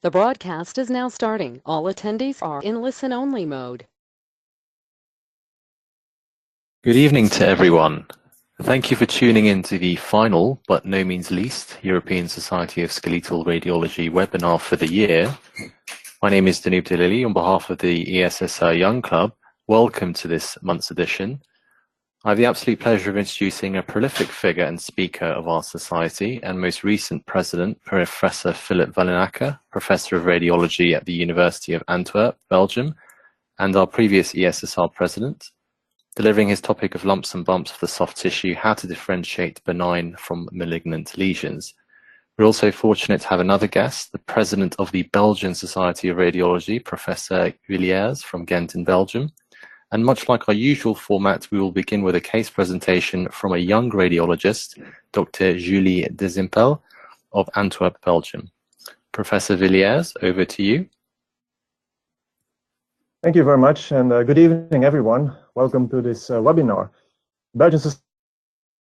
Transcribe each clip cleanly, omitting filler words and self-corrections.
The broadcast is now starting. All attendees are in listen-only mode. Good evening to everyone. Thank you for tuning in to the final, but no means least, European Society of Skeletal Radiology webinar for the year. My name is Danoob Dalili on behalf of the ESSR Young Club. Welcome to this month's edition. I have the absolute pleasure of introducing a prolific figure and speaker of our society and most recent president, Professor Filip Vanhoenacker, Professor of Radiology at the University of Antwerp, Belgium, and our previous ESSR president, delivering his topic of lumps and bumps of the soft tissue, how to differentiate benign from malignant lesions. We're also fortunate to have another guest, the president of the Belgian Society of Radiology, Professor Villeirs from Ghent in Belgium. And much like our usual format, we will begin with a case presentation from a young radiologist, Dr. Julie Desimpel of Antwerp, Belgium. Professor Villeirs, over to you. Thank you very much, and good evening, everyone. Welcome to this webinar. Belgian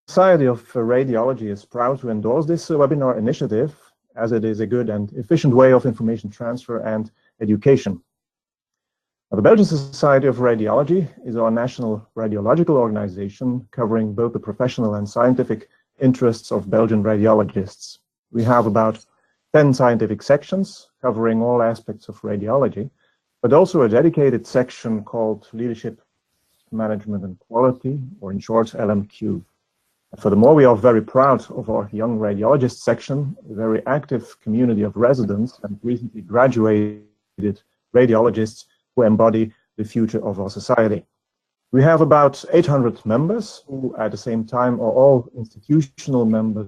Society of Radiology is proud to endorse this webinar initiative, as it is a good and efficient way of information transfer and education. Now, the Belgian Society of Radiology is our national radiological organization covering both the professional and scientific interests of Belgian radiologists. We have about 10 scientific sections covering all aspects of radiology, but also a dedicated section called Leadership, Management and Quality, or in short, LMQ. Furthermore, we are very proud of our young radiologist section, a very active community of residents and recently graduated radiologists who embody the future of our society. We have about 800 members who at the same time are all institutional members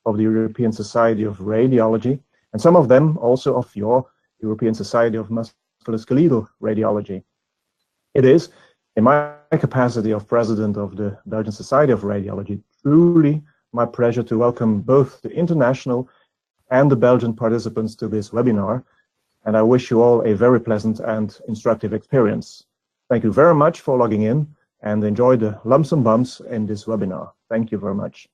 of the European Society of Radiology, and some of them also of your European Society of Musculoskeletal Radiology. It is, in my capacity of president of the Belgian Society of Radiology, truly my pleasure to welcome both the international and the Belgian participants to this webinar, and I wish you all a very pleasant and instructive experience. Thank you very much for logging in and enjoy the lumps and bumps in this webinar. Thank you very much.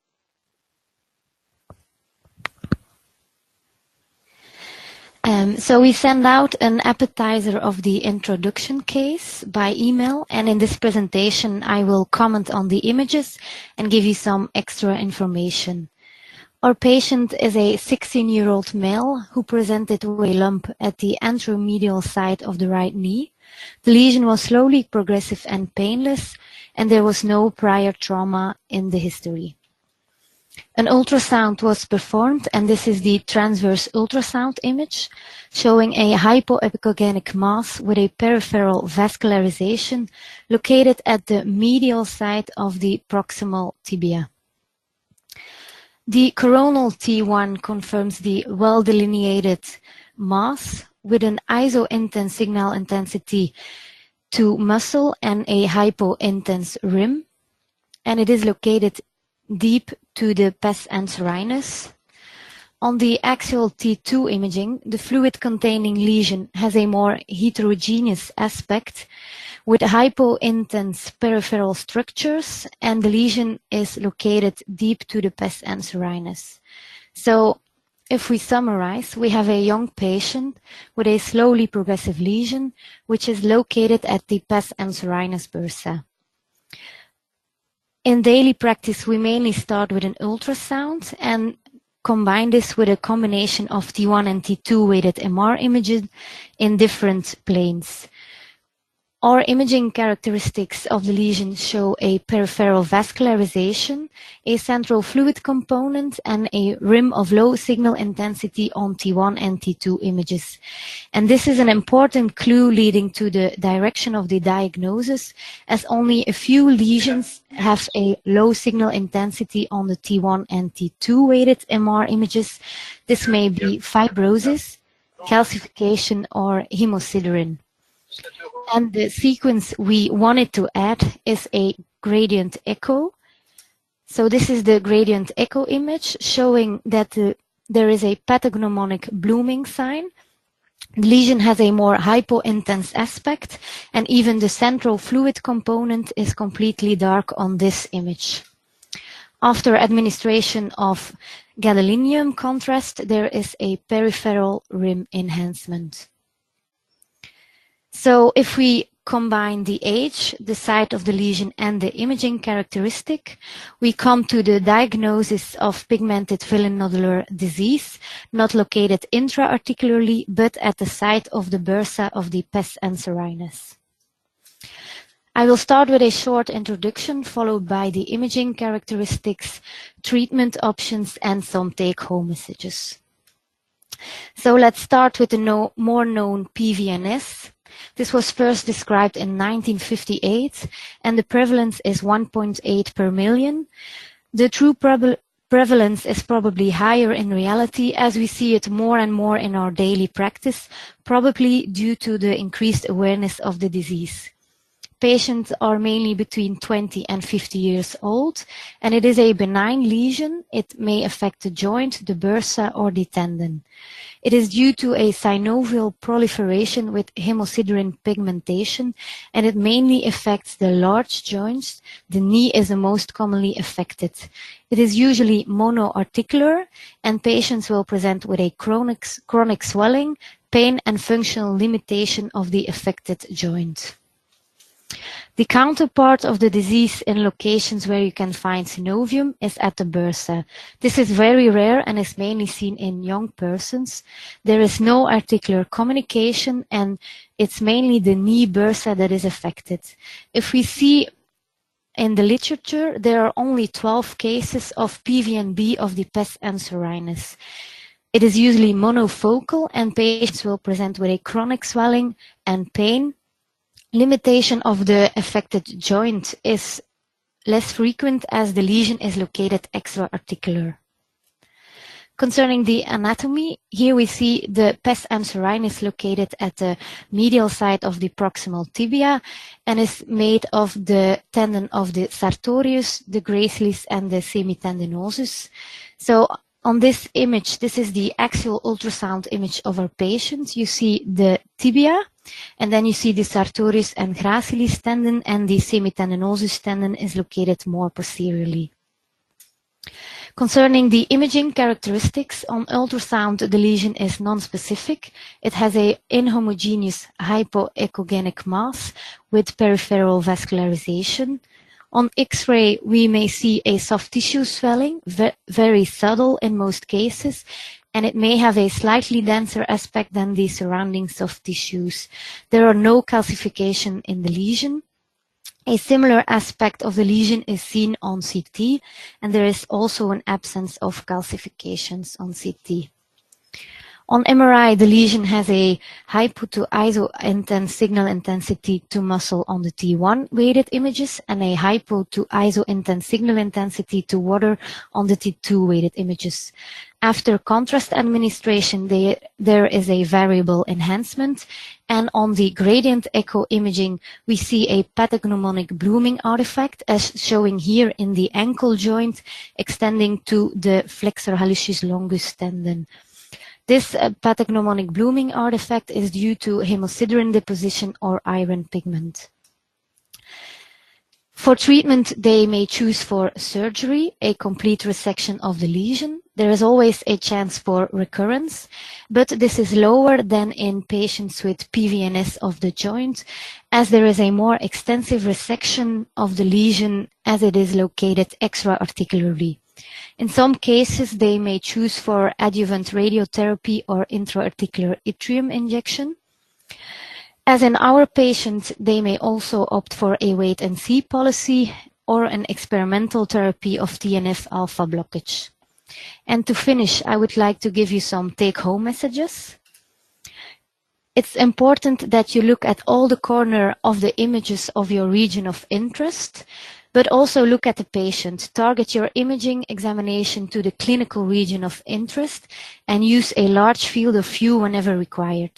So we send out an appetizer of the introduction case by email, and in this presentation I will comment on the images and give you some extra information. Our patient is a 16-year-old male who presented with a lump at the anteromedial side of the right knee. The lesion was slowly progressive and painless, and there was no prior trauma in the history. An ultrasound was performed, and this is the transverse ultrasound image showing a hypoepicogenic mass with a peripheral vascularization located at the medial side of the proximal tibia. The coronal T1 confirms the well-delineated mass with an iso-intense signal intensity to muscle and a hypo-intense rim, and it is located deep to the pes anserinus. On the axial T2 imaging, the fluid-containing lesion has a more heterogeneous aspect with hypo-intense peripheral structures, and the lesion is located deep to the pes anserinus. So, if we summarize, we have a young patient with a slowly progressive lesion, which is located at the pes anserinus bursa. In daily practice, we mainly start with an ultrasound and combine this with a combination of T1 and T2 weighted MR images in different planes. Our imaging characteristics of the lesion show a peripheral vascularization, a central fluid component, and a rim of low signal intensity on T1 and T2 images. And this is an important clue leading to the direction of the diagnosis, as only a few lesions have a low signal intensity on the T1 and T2 weighted MR images. This may be fibrosis, calcification, or hemosiderin. And the sequence we wanted to add is a gradient echo. So this is the gradient echo image showing that there is a pathognomonic blooming sign. The lesion has a more hypo-intense aspect, and even the central fluid component is completely dark on this image. After administration of gadolinium contrast, there is a peripheral rim enhancement. So if we combine the age, the site of the lesion, and the imaging characteristic, we come to the diagnosis of pigmented villonodular disease, not located intra-articularly, but at the site of the bursa of the pes anserinus. I will start with a short introduction, followed by the imaging characteristics, treatment options, and some take-home messages. So let's start with the more known PVNS. This was first described in 1958, and the prevalence is 1.8 per million. The true prevalence is probably higher in reality, as we see it more and more in our daily practice, probably due to the increased awareness of the disease. Patients are mainly between 20 and 50 years old, and it is a benign lesion. It may affect the joint, the bursa, or the tendon. It is due to a synovial proliferation with hemosiderin pigmentation, and it mainly affects the large joints. The knee is the most commonly affected. It is usually monoarticular, and patients will present with a chronic swelling, pain, and functional limitation of the affected joint. The counterpart of the disease in locations where you can find synovium is at the bursa. This is very rare and is mainly seen in young persons. There is no articular communication, and it's mainly the knee bursa that is affected. If we see in the literature, there are only 12 cases of PVNB of the pes anserinus. It is usually monofocal, and patients will present with a chronic swelling and pain. Limitation of the affected joint is less frequent as the lesion is located extra-articular. Concerning the anatomy, here we see the pes anserinus located at the medial side of the proximal tibia and is made of the tendon of the sartorius, the gracilis, and the semitendinosus. So on this image, this is the axial ultrasound image of our patient. You see the tibia, and then you see the sartorius and gracilis tendon, and the semitendinosus tendon is located more posteriorly. Concerning the imaging characteristics, on ultrasound, the lesion is non-specific. It has an inhomogeneous hypoechogenic mass with peripheral vascularization. On X-ray, we may see a soft tissue swelling, very subtle in most cases, and it may have a slightly denser aspect than the surrounding soft tissues. There are no calcification in the lesion. A similar aspect of the lesion is seen on CT, and there is also an absence of calcifications on CT. On MRI, the lesion has a hypo to iso intense signal intensity to muscle on the T1 weighted images and a hypo to iso intense signal intensity to water on the T2 weighted images. After contrast administration, there is a variable enhancement, and on the gradient echo imaging, we see a pathognomonic blooming artifact as showing here in the ankle joint extending to the flexor hallucis longus tendon. This pathognomonic blooming artifact is due to hemosiderin deposition or iron pigment. For treatment, they may choose for surgery, a complete resection of the lesion. There is always a chance for recurrence, but this is lower than in patients with PVNS of the joint, as there is a more extensive resection of the lesion as it is located extra-articularly. In some cases, they may choose for adjuvant radiotherapy or intra-articular yttrium injection. As in our patient, they may also opt for a wait-and-see policy or an experimental therapy of TNF-alpha blockage. And to finish, I would like to give you some take-home messages. It's important that you look at all the corners of the images of your region of interest, but also look at the patient. Target your imaging examination to the clinical region of interest and use a large field of view whenever required.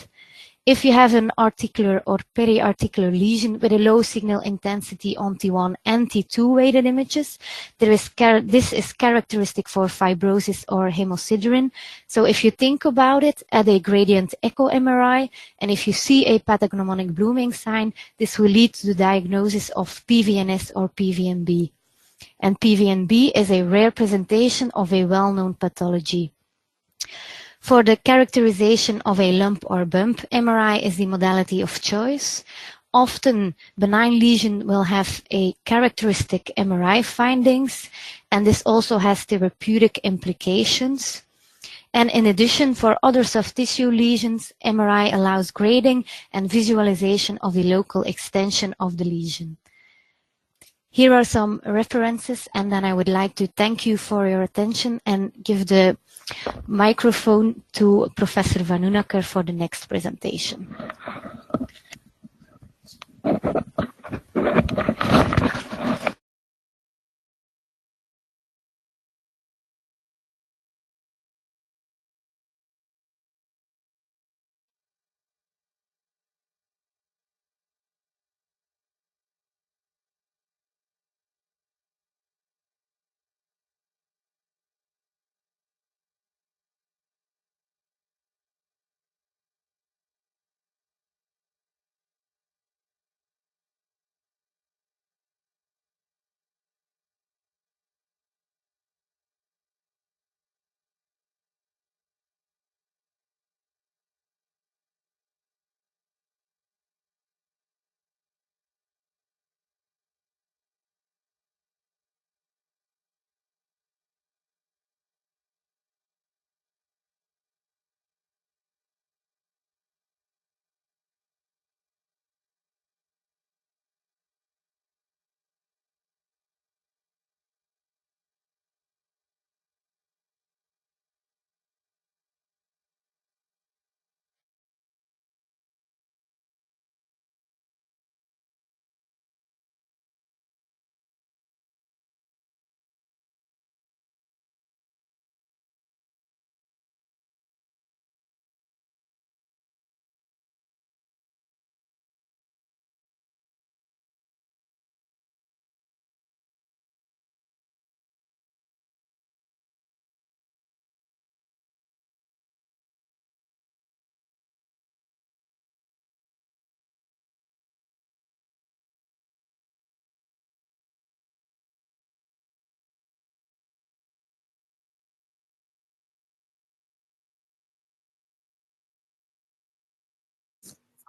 If you have an articular or periarticular lesion with a low signal intensity on T1 and T2 weighted images, this is characteristic for fibrosis or hemosiderin. So if you think about it, add a gradient echo MRI, and if you see a pathognomonic blooming sign, this will lead to the diagnosis of PVNS or PVNB. And PVNB is a rare presentation of a well-known pathology. For the characterization of a lump or bump, MRI is the modality of choice. Often, benign lesion will have a characteristic MRI findings, and this also has therapeutic implications. And in addition, for other soft tissue lesions, MRI allows grading and visualization of the local extension of the lesion. Here are some references, and then I would like to thank you for your attention and give the microphone to Professor Vanhoenacker for the next presentation.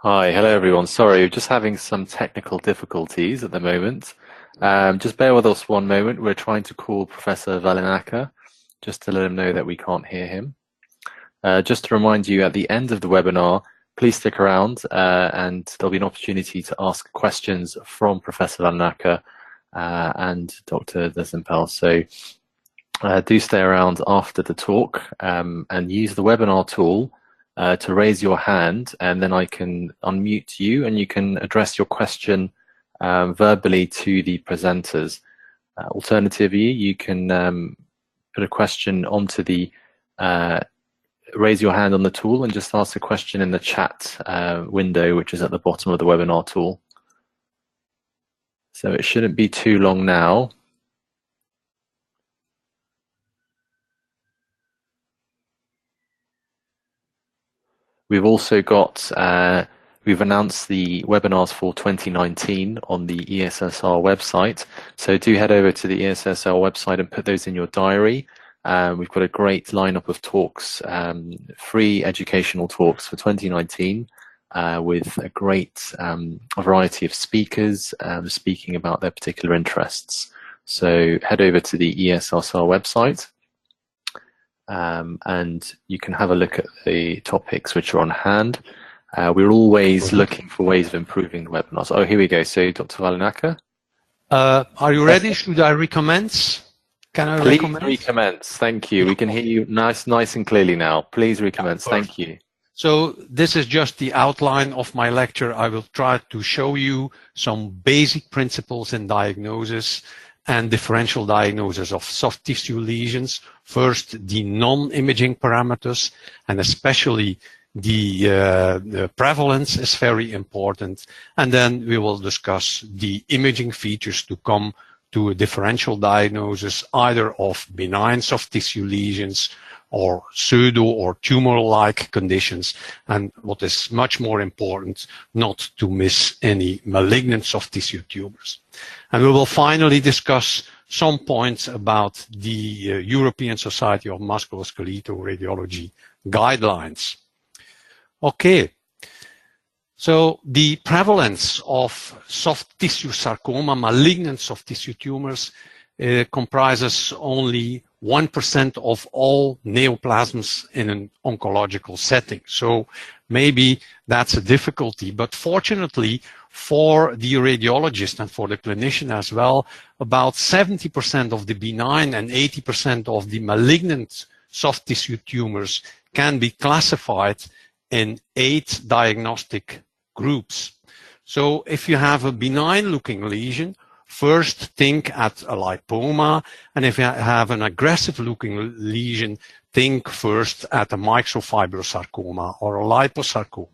Hi, hello everyone. Sorry, we're just having some technical difficulties at the moment. Just bear with us one moment. We're trying to call Professor Vanhoenacker just to let him know that we can't hear him. Just to remind you, at the end of the webinar, please stick around and there'll be an opportunity to ask questions from Professor Vanhoenacker and Dr. Desimpel. So do stay around after the talk and use the webinar tool to raise your hand, and then I can unmute you and you can address your question verbally to the presenters. Alternatively, you can put a question onto the raise your hand on the tool and just ask a question in the chat window, which is at the bottom of the webinar tool. So it shouldn't be too long now. We've also got, we've announced the webinars for 2019 on the ESSR website. So do head over to the ESSR website and put those in your diary. We've got a great lineup of talks, free educational talks for 2019 with a great variety of speakers speaking about their particular interests. So head over to the ESSR website. And you can have a look at the topics which are on hand. We're always looking for ways of improving the webinars. Oh, here we go. So, Dr. Vanhoenacker? Are you ready? Should I recommence? Can I recommence? Please recommence. Thank you. We can hear you nice and clearly now. Please recommence. Thank you. So this is just the outline of my lecture. I will try to show you some basic principles in diagnosis and differential diagnosis of soft tissue lesions. First, the non-imaging parameters, and especially the prevalence is very important. And then we will discuss the imaging features to come to a differential diagnosis, either of benign soft tissue lesions or pseudo or tumor-like conditions, and what is much more important, not to miss any malignant soft tissue tumors. And we will finally discuss some points about the European Society of Musculoskeletal Radiology guidelines. Okay. So the prevalence of soft tissue sarcoma, malignant soft tissue tumors, comprises only 1% of all neoplasms in an oncological setting. So maybe that's a difficulty, but fortunately for the radiologist and for the clinician as well, about 70% of the benign and 80% of the malignant soft tissue tumors can be classified in 8 diagnostic groups. So if you have a benign looking lesion, first think at a lipoma, and if you have an aggressive looking lesion, think first at a microfibrosarcoma or a liposarcoma.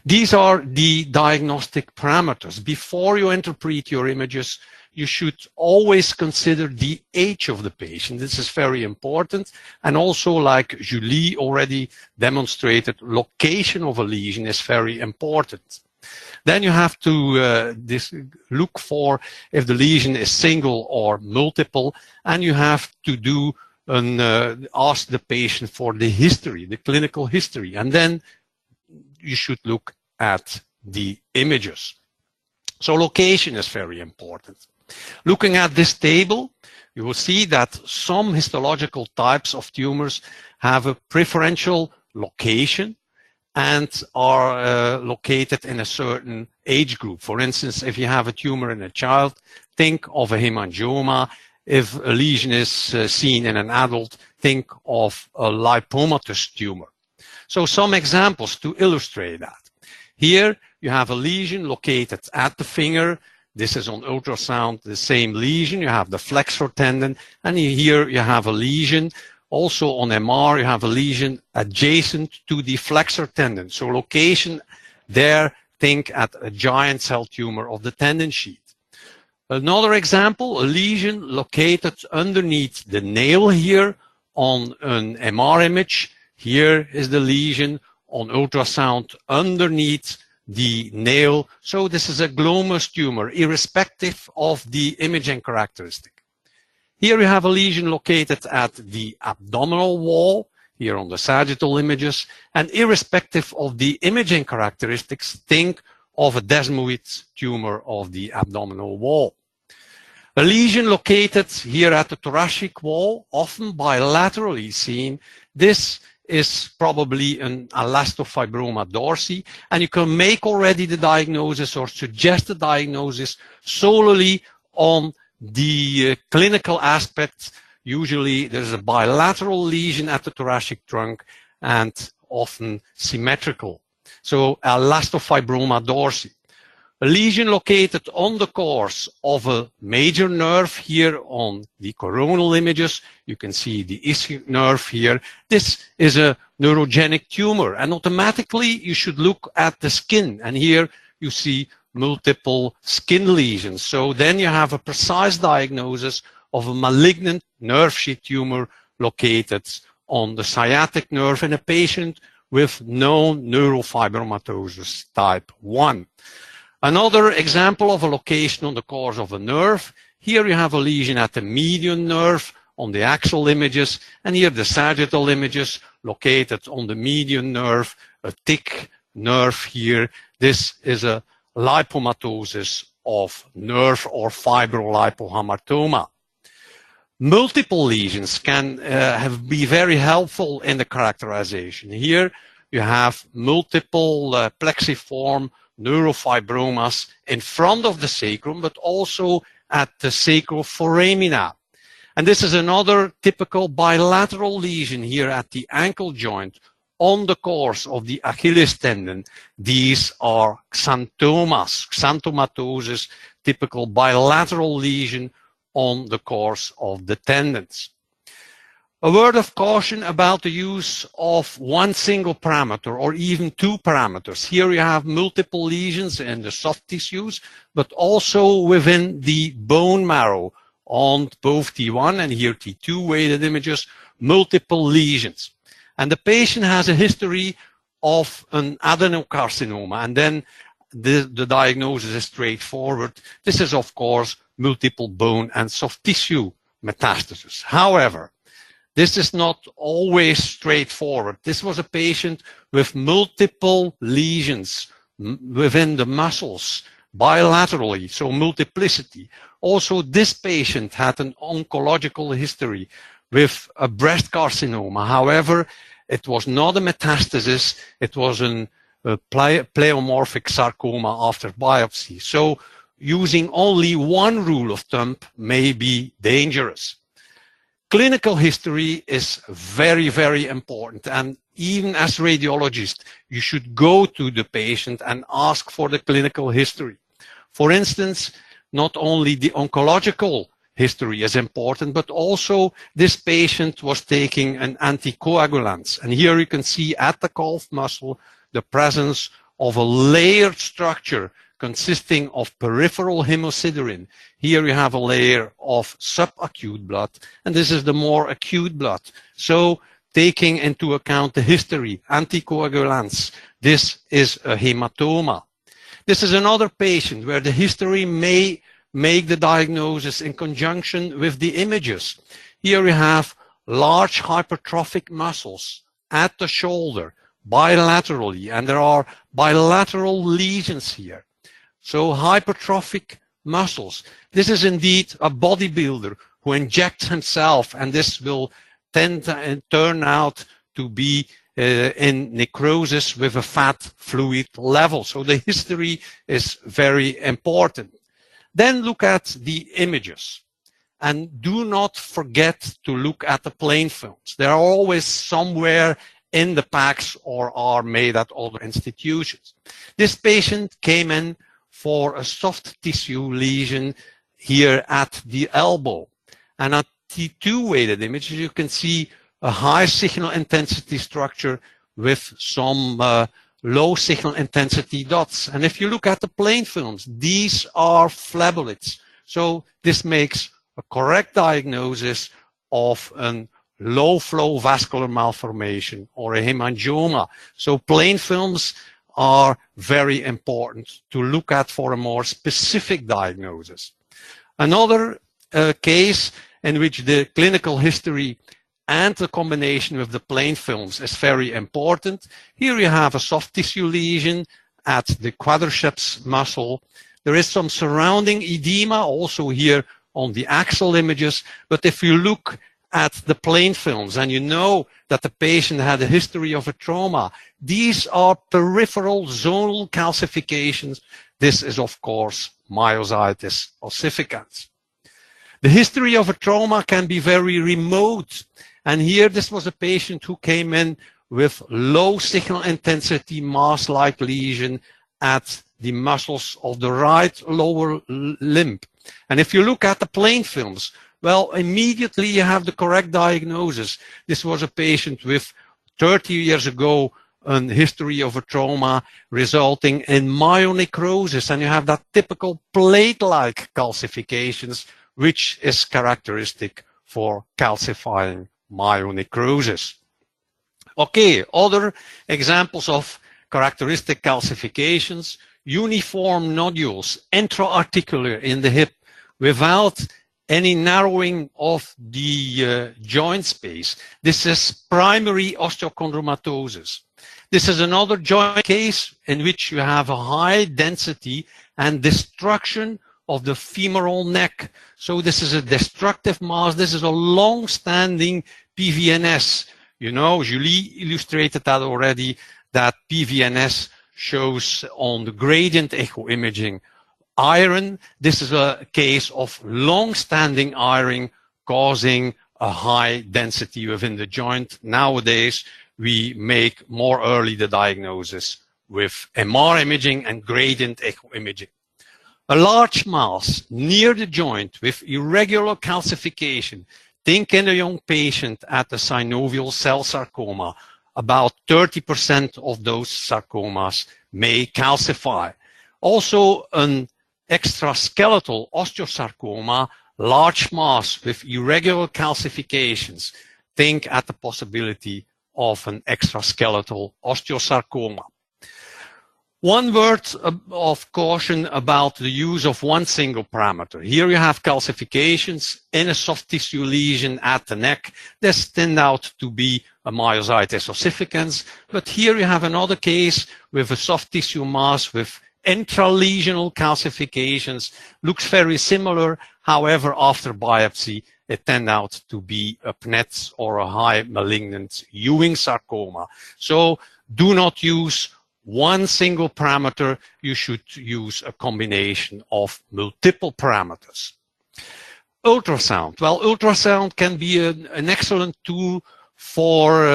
These are the diagnostic parameters. Before you interpret your images, you should always consider the age of the patient. This is very important. And also, like Julie already demonstrated, location of a lesion is very important. Then you have to look for if the lesion is single or multiple, and you have to do ask the patient for the history, the clinical history, and then you should look at the images. So location is very important. Looking at this table, you will see that some histological types of tumors have a preferential location and are located in a certain age group. For instance, if you have a tumor in a child, think of a hemangioma. If a lesion is seen in an adult, think of a lipomatous tumor. So some examples to illustrate that. Here you have a lesion located at the finger. This is on ultrasound, the same lesion. You have the flexor tendon, and here you have a lesion. Also on MR, you have a lesion adjacent to the flexor tendon. So location there, think at a giant cell tumor of the tendon sheet. Another example, a lesion located underneath the nail here on an MR image. Here is the lesion on ultrasound underneath the nail. So this is a glomus tumor, irrespective of the imaging characteristic. Here we have a lesion located at the abdominal wall, here on the sagittal images, and irrespective of the imaging characteristics, think of a desmoid tumor of the abdominal wall. A lesion located here at the thoracic wall, often bilaterally seen. This is probably an elastofibroma dorsi, and you can make already the diagnosis or suggest the diagnosis solely on the clinical aspects. Usually there's a bilateral lesion at the thoracic trunk and often symmetrical. So elastofibroma dorsi. A lesion located on the course of a major nerve here on the coronal images. You can see the ischial nerve here. This is a neurogenic tumor, and automatically you should look at the skin. And here you see multiple skin lesions. So then you have a precise diagnosis of a malignant nerve sheath tumor located on the sciatic nerve in a patient with known neurofibromatosis type 1. Another example of a location on the course of a nerve. Here you have a lesion at the median nerve on the axial images, and here the sagittal images located on the median nerve, a thick nerve here. This is a lipomatosis of nerve or fibrolipohamartoma. Multiple lesions can be very helpful in the characterization. Here you have multiple plexiform neurofibromas in front of the sacrum, but also at the sacroforamina. And this is another typical bilateral lesion here at the ankle joint on the course of the Achilles tendon. These are xanthomas, xanthomatosis, typical bilateral lesion on the course of the tendons. A word of caution about the use of one single parameter or even 2 parameters. Here you have multiple lesions in the soft tissues, but also within the bone marrow on both T1 and here T2 weighted images, multiple lesions. And the patient has a history of an adenocarcinoma, and then the diagnosis is straightforward. This is, of course, multiple bone and soft tissue metastasis. However, this is not always straightforward. This was a patient with multiple lesions within the muscles bilaterally, so multiplicity. Also, this patient had an oncological history with a breast carcinoma. However, it was not a metastasis, it was a pleomorphic sarcoma after biopsy. So using only one rule of thumb may be dangerous. Clinical history is very, very important, and even as radiologists, you should go to the patient and ask for the clinical history. For instance, not only the oncological history is important, but also this patient was taking an anticoagulant. And here you can see at the calf muscle the presence of a layered structure consisting of peripheral hemosiderin. Here you have a layer of subacute blood, and this is the more acute blood. So taking into account the history, anticoagulants, this is a hematoma. This is another patient where the history may make the diagnosis in conjunction with the images. Here we have large hypertrophic muscles at the shoulder, bilaterally, and there are bilateral lesions here. So hypertrophic muscles. This is indeed a bodybuilder who injects himself, and this will tend to turn out to be in necrosis with a fat fluid level. So the history is very important. Then look at the images. And do not forget to look at the plain films. They are always somewhere in the packs or are made at other institutions. This patient came in for a soft tissue lesion here at the elbow. And at T2 weighted images, you can see a high signal intensity structure with some low signal intensity dots. And if you look at the plain films, these are phleboliths. So this makes a correct diagnosis of a low flow vascular malformation or a hemangioma. So plain films are very important to look at for a more specific diagnosis. Another case in which the clinical history and the combination with the plain films is very important. Here you have a soft tissue lesion at the quadriceps muscle. There is some surrounding edema also here on the axial images, but if you look at the plain films and you know that the patient had a history of a trauma, these are peripheral zonal calcifications. This is, of course, myositis ossificans. The history of a trauma can be very remote. And here, this was a patient who came in with low signal intensity mass-like lesion at the muscles of the right lower limb. And if you look at the plain films, well, immediately you have the correct diagnosis. This was a patient with 30 years ago a history of a trauma resulting in myonecrosis, and you have that typical plate-like calcifications, which is characteristic for calcifying myonecrosis. Okay, other examples of characteristic calcifications: uniform nodules, intra-articular in the hip, without any narrowing of the joint space. This is primary osteochondromatosis. This is another joint case in which you have a high density and destruction of the femoral neck. So this is a destructive mass. This is a long-standing PVNS. You know, Julie illustrated that already, that PVNS shows on the gradient echo imaging iron. This is a case of long-standing iron causing a high density within the joint. Nowadays, we make more early the diagnosis with MR imaging and gradient echo imaging. A large mass near the joint with irregular calcification. Think in a young patient at the synovial cell sarcoma. About 30% of those sarcomas may calcify. Also, an extraskeletal osteosarcoma, large mass with irregular calcifications. Think at the possibility of an extraskeletal osteosarcoma. One word of caution about the use of one single parameter. Here you have calcifications in a soft tissue lesion at the neck. This turned out to be a myositis ossificans, but here you have another case with a soft tissue mass with intralesional calcifications. Looks very similar. However, after biopsy, it turned out to be a PNET or a high malignant Ewing sarcoma. So do not use one single parameter. You should use a combination of multiple parameters. Ultrasound. Well, ultrasound can be an excellent tool for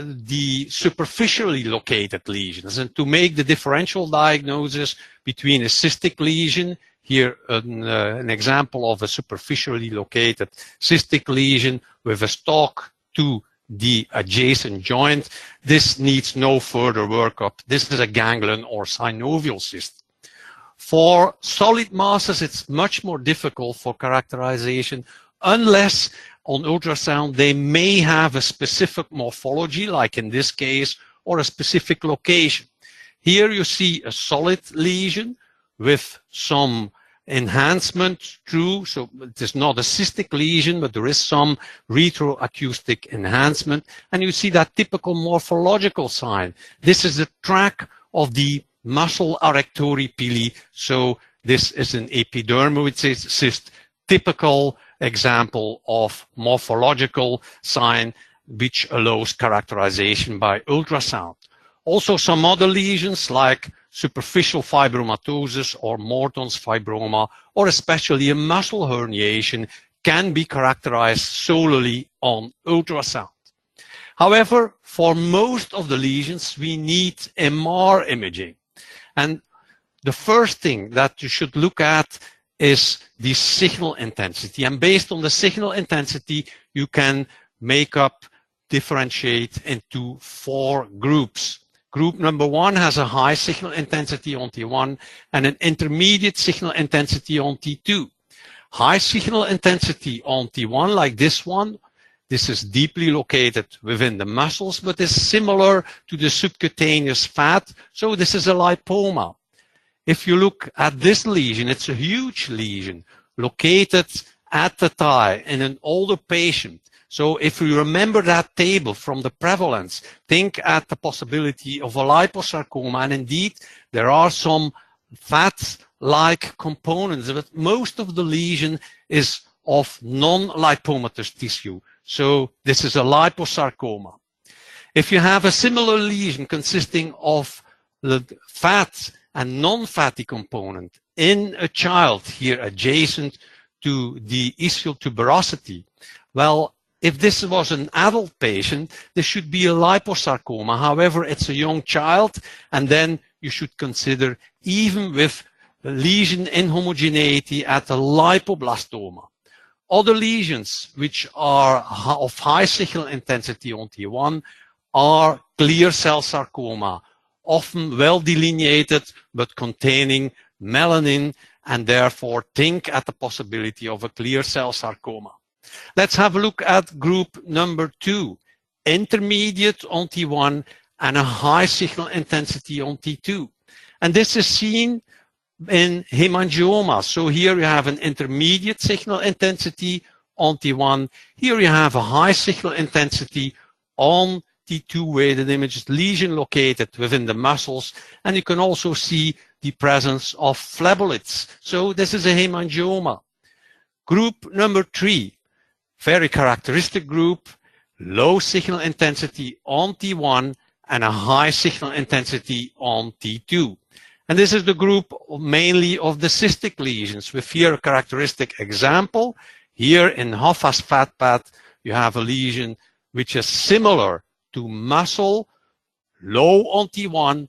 the superficially located lesions and to make the differential diagnosis between a cystic lesion, here an example of a superficially located cystic lesion with a stalk to the adjacent joint. This needs no further workup. This is a ganglion or synovial cyst. For solid masses, it's much more difficult for characterization unless on ultrasound they may have a specific morphology, like in this case, or a specific location. Here you see a solid lesion with some enhancement through, so it is not a cystic lesion, but there is some retroacoustic enhancement, and you see that typical morphological sign. This is the track of the muscle arrectori pili, so this is an epidermoid cyst, typical example of morphological sign which allows characterization by ultrasound. Also some other lesions like superficial fibromatosis or Morton's fibroma, or especially a muscle herniation, can be characterized solely on ultrasound. However, for most of the lesions, we need MR imaging. And the first thing that you should look at is the signal intensity. And based on the signal intensity, you can differentiate into 4 groups. Group number 1 has a high signal intensity on T1 and an intermediate signal intensity on T2. High signal intensity on T1, like this one, this is deeply located within the muscles, but is similar to the subcutaneous fat, so this is a lipoma. If you look at this lesion, it's a huge lesion located at the thigh in an older patient. So if you remember that table from the prevalence, think at the possibility of a liposarcoma, and indeed there are some fat-like components, but most of the lesion is of non-lipomatous tissue. So this is a liposarcoma. If you have a similar lesion consisting of the fat and non-fatty component in a child here adjacent to the ischial tuberosity, well, if this was an adult patient, this should be a liposarcoma. However, it's a young child, and then you should consider even with lesion inhomogeneity at a lipoblastoma. Other lesions which are of high signal intensity on T1 are clear cell sarcoma, often well delineated but containing melanin, and therefore think at the possibility of a clear cell sarcoma. Let's have a look at group number 2, intermediate on T1 and a high signal intensity on T2. And this is seen in hemangioma. So here you have an intermediate signal intensity on T1. Here you have a high signal intensity on T2 weighted images, lesion located within the muscles. And you can also see the presence of phleboliths. So this is a hemangioma. Group number 3. Very characteristic group, low signal intensity on T1 and a high signal intensity on T2. And this is the group mainly of the cystic lesions, with here a characteristic example. Here in Hoffa's fat pad, you have a lesion which is similar to muscle, low on T1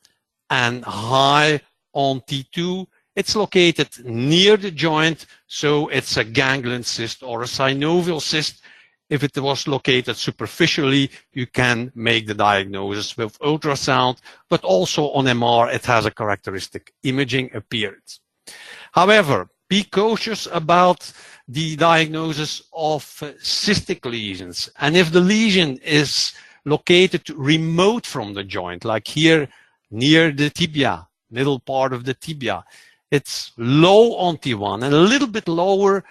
and high on T2. It's located near the joint, so it's a ganglion cyst or a synovial cyst. If it was located superficially, you can make the diagnosis with ultrasound, but also on MR, it has a characteristic imaging appearance. However, be cautious about the diagnosis of cystic lesions. And if the lesion is located remote from the joint, like here near the tibia, middle part of the tibia. It's low on T1 and a little bit lower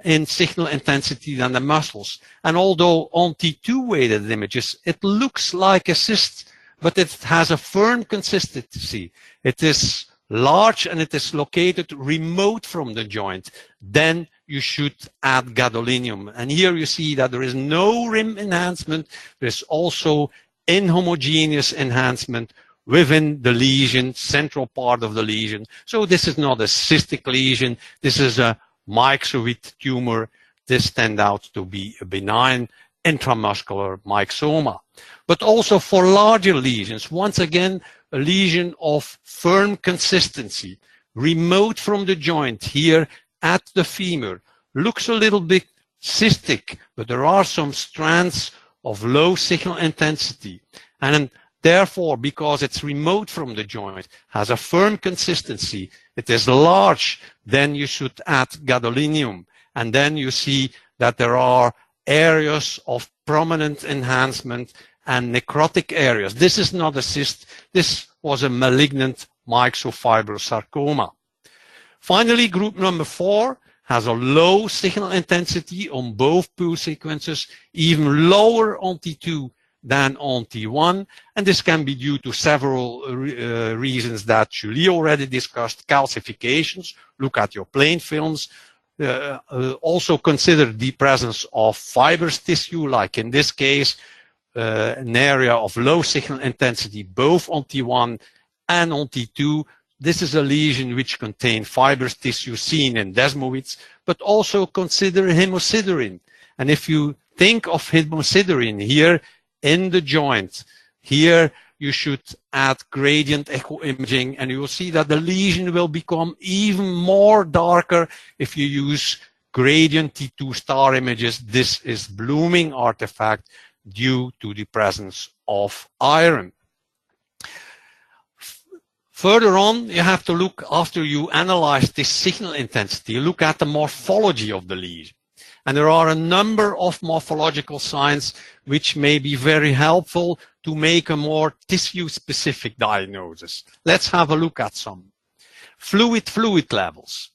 in signal intensity than the muscles. And although on T2 weighted images, it looks like a cyst, but it has a firm consistency. It is large and it is located remote from the joint. Then you should add gadolinium. And here you see that there is no rim enhancement. There's also inhomogeneous enhancement within the lesion, central part of the lesion. So this is not a cystic lesion. This is a myxoid tumor. This turned out to be a benign intramuscular myxoma. But also for larger lesions, once again, a lesion of firm consistency, remote from the joint here at the femur. Looks a little bit cystic, but there are some strands of low signal intensity. And therefore, because it's remote from the joint, has a firm consistency, it is large, then you should add gadolinium. And then you see that there are areas of prominent enhancement and necrotic areas. This is not a cyst. This was a malignant myxofibrosarcoma. Finally, group number 4 has a low signal intensity on both pool sequences, even lower on T2 than on T1. And this can be due to several reasons that Julie already discussed. Calcifications, look at your plain films. Also consider the presence of fibrous tissue, like in this case, an area of low signal intensity, both on T1 and on T2. This is a lesion which contains fibrous tissue seen in desmoids, but also consider hemosiderin. And if you think of hemosiderin here in the joint, here you should add gradient echo imaging, and you will see that the lesion will become even more darker if you use gradient T2 star images. This is blooming artifact due to the presence of iron. Further on, you have to look, after you analyze this signal intensity, look at the morphology of the lesion. And there are a number of morphological signs which may be very helpful to make a more tissue-specific diagnosis. Let's have a look at some. Fluid levels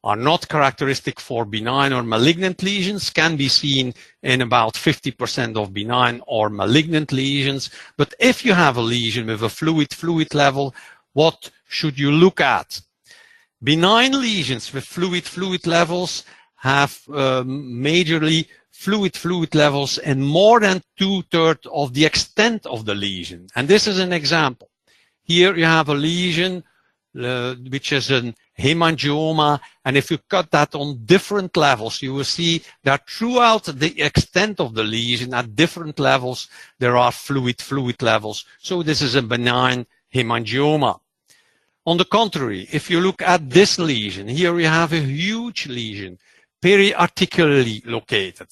are not characteristic for benign or malignant lesions, can be seen in about 50% of benign or malignant lesions. But if you have a lesion with a fluid level, what should you look at? Benign lesions with fluid levels have majorly fluid levels in more than 2/3 of the extent of the lesion. And this is an example. Here you have a lesion which is an hemangioma, and if you cut that on different levels, you will see that throughout the extent of the lesion at different levels, there are fluid levels. So this is a benign hemangioma. On the contrary, if you look at this lesion, here we have a huge lesion, periarticularly located.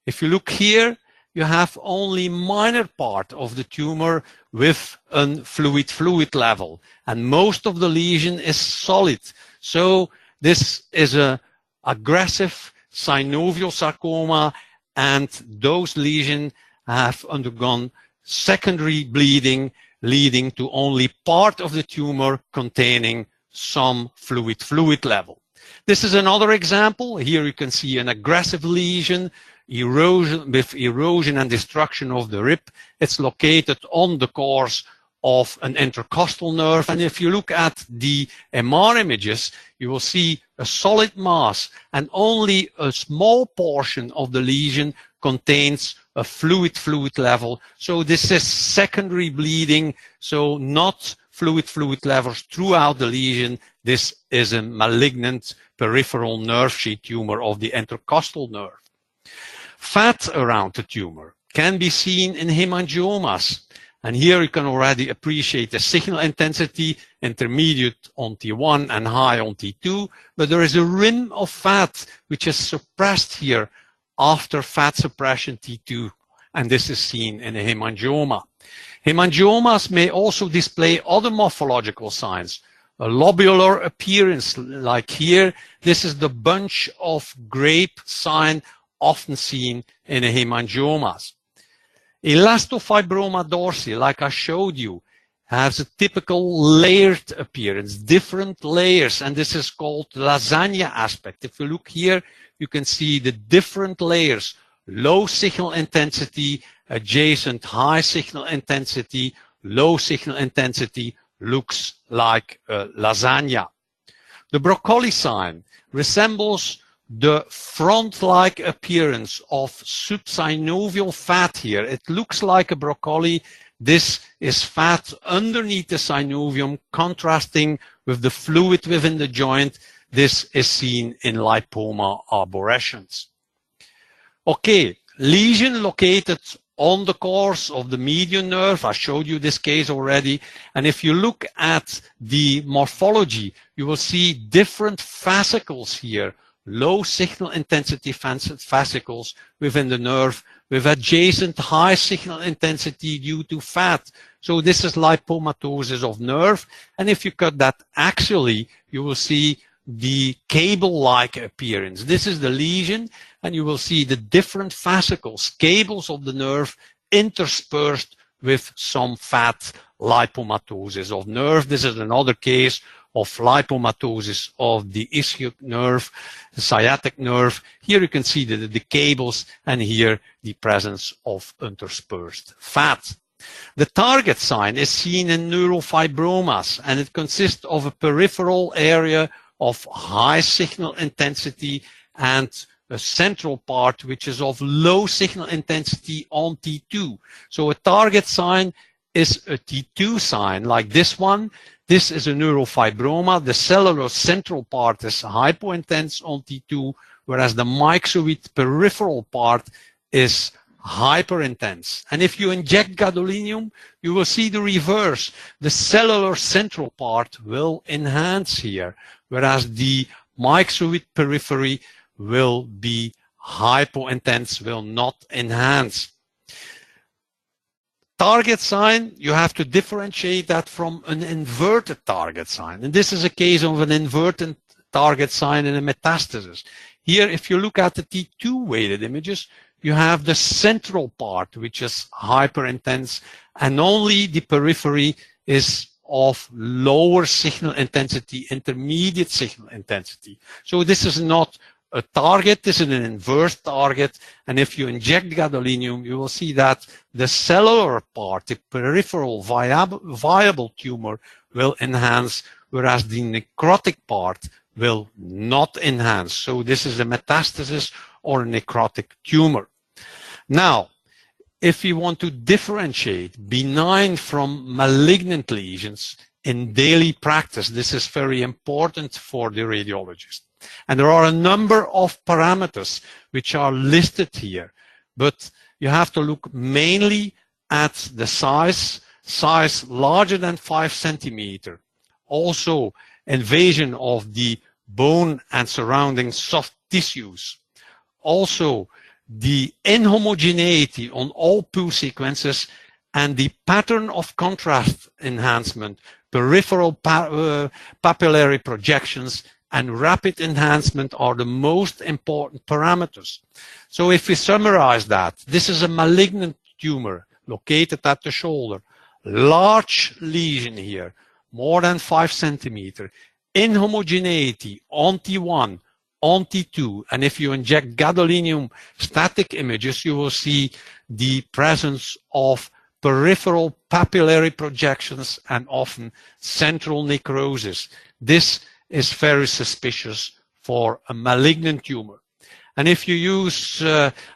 If you look here, you have only minor part of the tumor with a fluid level, and most of the lesion is solid. So this is an aggressive synovial sarcoma, and those lesions have undergone secondary bleeding, leading to only part of the tumor containing some fluid level. This is another example. Here you can see an aggressive lesion, erosion and destruction of the rib. It's located on the course of an intercostal nerve. And if you look at the MR images, you will see a solid mass, and only a small portion of the lesion contains a fluid level. So this is secondary bleeding, so not fluid levels throughout the lesion. This is a malignant peripheral nerve sheath tumor of the intercostal nerve. Fat around the tumor can be seen in hemangiomas. And here you can already appreciate the signal intensity, intermediate on T1 and high on T2. But there is a rim of fat which is suppressed here after fat suppression T2. And this is seen in a hemangioma. Hemangiomas may also display other morphological signs. A lobular appearance, like here. This is the bunch of grape sign often seen in hemangiomas. Elastofibroma dorsi, like I showed you, has a typical layered appearance, different layers, and this is called lasagna aspect. If you look here, you can see the different layers, low signal intensity, adjacent high signal intensity, low signal intensity, looks like a lasagna. The broccoli sign resembles the front-like appearance of subsynovial fat here. It looks like a broccoli. This is fat underneath the synovium, contrasting with the fluid within the joint. This is seen in lipoma arborescens. Okay, lesion located on the course of the median nerve. I showed you this case already. And if you look at the morphology, you will see different fascicles here, low signal intensity fascicles within the nerve with adjacent high signal intensity due to fat. So this is lipomatosis of nerve. And if you cut that axially, you will see the cable-like appearance. This is the lesion, and you will see the different fascicles, cables of the nerve interspersed with some fat, lipomatosis of nerve. This is another case of lipomatosis of the ischial nerve, the sciatic nerve. Here you can see the cables, and here the presence of interspersed fat. The target sign is seen in neurofibromas, and it consists of a peripheral area of high signal intensity and a central part which is of low signal intensity on T2. So a target sign is a T2 sign like this one. This is a neurofibroma. The cellular central part is hypointense on T2, whereas the myxoid peripheral part is hyperintense. And if you inject gadolinium, you will see the reverse. The cellular central part will enhance here, whereas the myxoid periphery will be hypointense, will not enhance. Target sign, you have to differentiate that from an inverted target sign. And this is a case of an inverted target sign in a metastasis. Here, if you look at the T2 weighted images, you have the central part, which is hyperintense, and only the periphery is of lower signal intensity, intermediate signal intensity. So this is not a target, this is an inverse target, and if you inject gadolinium, you will see that the cellular part, the peripheral viable tumor, will enhance, whereas the necrotic part will not enhance. So this is a metastasis or a necrotic tumor. Now, if we want to differentiate benign from malignant lesions in daily practice, this is very important for the radiologist. And there are a number of parameters which are listed here, but you have to look mainly at the size larger than 5 centimeters. Also, invasion of the bone and surrounding soft tissues. Also, the inhomogeneity on all PU sequences and the pattern of contrast enhancement, peripheral papillary projections, and rapid enhancement are the most important parameters. So if we summarize that, this is a malignant tumor located at the shoulder, large lesion here, more than 5 centimeters, inhomogeneity on T1, on T2, and if you inject gadolinium static images, you will see the presence of peripheral papillary projections and often central necrosis. This is very suspicious for a malignant tumor. And if you use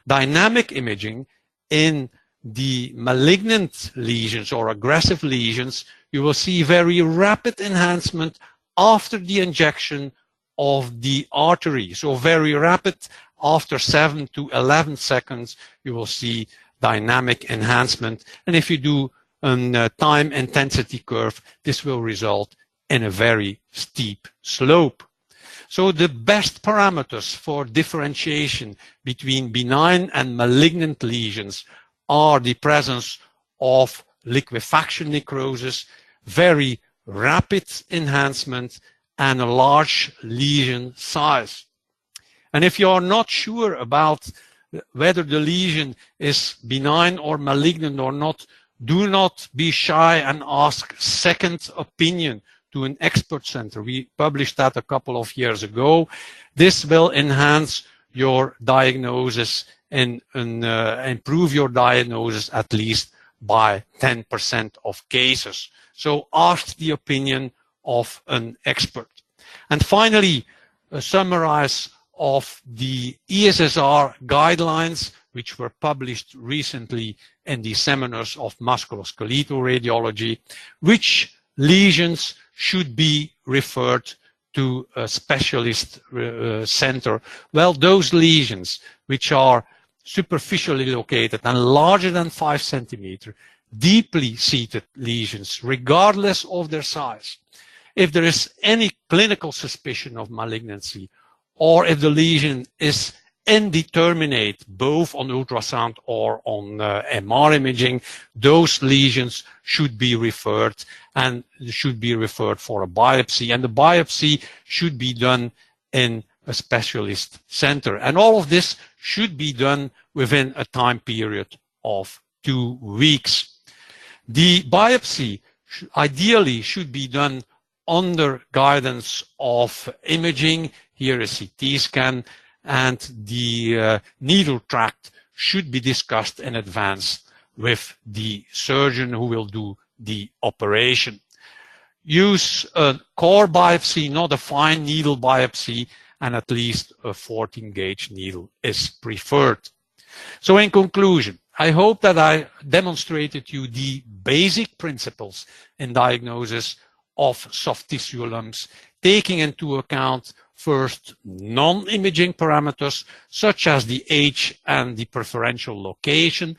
dynamic imaging in the malignant lesions or aggressive lesions, you will see very rapid enhancement after the injection of the artery. So very rapid, after 7 to 11 seconds, you will see dynamic enhancement. And if you do a time intensity curve, this will result in a very steep slope. So the best parameters for differentiation between benign and malignant lesions are the presence of liquefaction necrosis, very rapid enhancement, and a large lesion size. And if you are not sure about whether the lesion is benign or malignant or not, Do not be shy and ask second opinion to an expert center. We published that a couple of years ago. This will enhance your diagnosis and improve your diagnosis at least by 10% of cases. So ask the opinion of an expert. And finally, a summarize of the ESSR guidelines, which were published recently in the seminars of musculoskeletal radiology. Which lesions should be referred to a specialist center? Well, those lesions which are superficially located and larger than 5 centimeters, deeply seated lesions, regardless of their size. If there is any clinical suspicion of malignancy, or if the lesion is indeterminate, both on ultrasound or on MR imaging, those lesions should be referred and should be referred for a biopsy. And the biopsy should be done in a specialist center. And all of this should be done within a time period of 2 weeks. The biopsy ideally should be done under guidance of imaging. Here a CT scan, and the needle tract should be discussed in advance with the surgeon who will do the operation. Use a core biopsy, not a fine needle biopsy, and at least a 14-gauge needle is preferred. So in conclusion, I hope that I demonstrated you the basic principles in diagnosis of soft tissue lumps, taking into account first non-imaging parameters such as the age and the preferential location.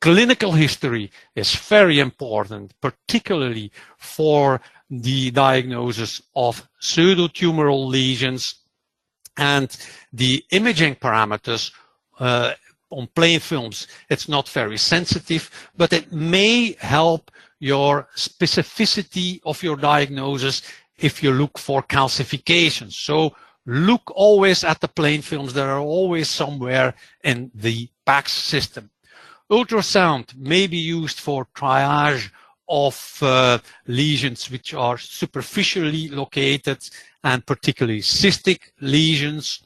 Clinical history is very important, particularly for the diagnosis of pseudotumoral lesions, and the imaging parameters on plain films. It's not very sensitive, but it may help your specificity of your diagnosis if you look for calcifications. So look always at the plain films. They are always somewhere in the PACS system. Ultrasound may be used for triage of lesions which are superficially located and particularly cystic lesions.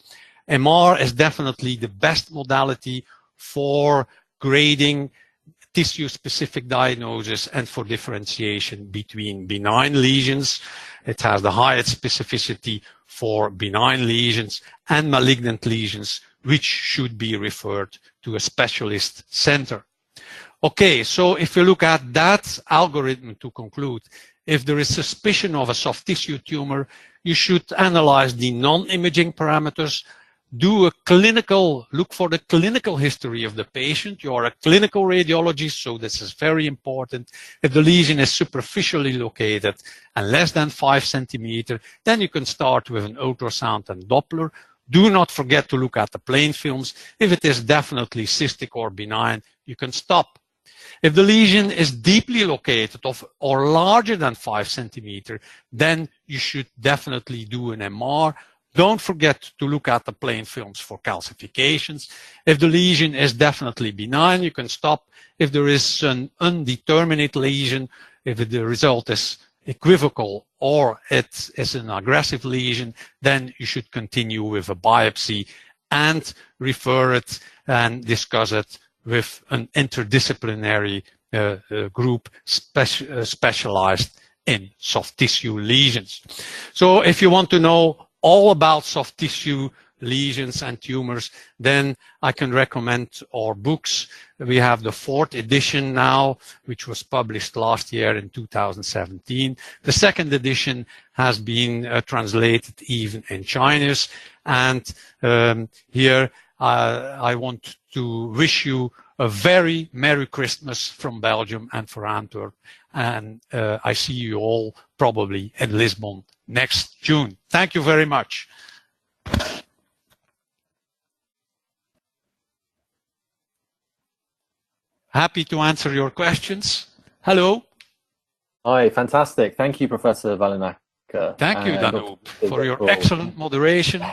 MR is definitely the best modality for grading tissue-specific diagnosis and for differentiation between benign lesions. It has the highest specificity for benign lesions and malignant lesions, which should be referred to a specialist center. Okay, so if you look at that algorithm to conclude, if there is suspicion of a soft tissue tumor, you should analyze the non-imaging parameters, do a clinical, look for the clinical history of the patient. You are a clinical radiologist, so this is very important. If the lesion is superficially located and less than 5 centimeters, then you can start with an ultrasound and Doppler. Do not forget to look at the plain films. If it is definitely cystic or benign, you can stop. If the lesion is deeply located or larger than 5 centimeters, then you should definitely do an MR. Don't forget to look at the plain films for calcifications. If the lesion is definitely benign, you can stop. If there is an undeterminate lesion, if the result is equivocal or it is an aggressive lesion, then you should continue with a biopsy and refer it and discuss it with an interdisciplinary group specialized in soft tissue lesions. So if you want to know all about soft tissue lesions and tumors, then I can recommend our books. We have the 4th edition now, which was published last year in 2017. The 2nd edition has been translated even in Chinese. And here I want to wish you a very Merry Christmas from Belgium and for Antwerp. And I see you all probably in Lisbon next June. Thank you very much. Happy to answer your questions. Hello. Hi, fantastic. Thank you, Professor Vanhoenacker. Thank you, Danoob, for your excellent moderation.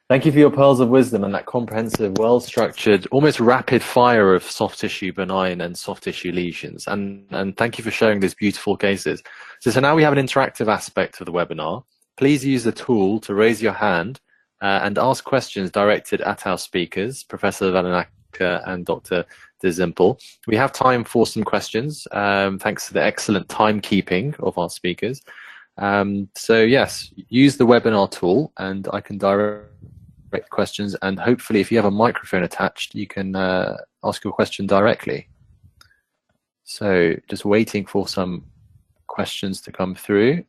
Thank you for your pearls of wisdom and that comprehensive, well-structured, almost rapid fire of soft tissue benign and soft tissue lesions. And thank you for sharing these beautiful cases. So now we have an interactive aspect of the webinar. Please use the tool to raise your hand and ask questions directed at our speakers, Professor Vanhoenacker and Dr. Desimpel. We have time for some questions, thanks to the excellent timekeeping of our speakers. So yes, use the webinar tool and I can direct questions, and hopefully if you have a microphone attached you can ask your question directly. So just waiting for some questions to come through.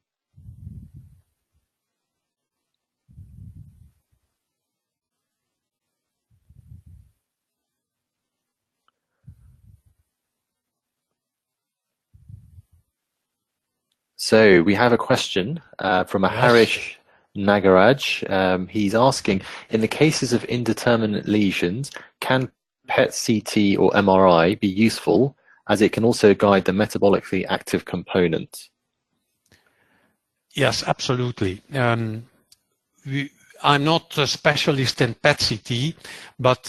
So we have a question from a Harish Nagaraj. He's asking, in the cases of indeterminate lesions, can PET-CT or MRI be useful, as it can also guide the metabolically active component? Yes, absolutely. I'm not a specialist in PET-CT, but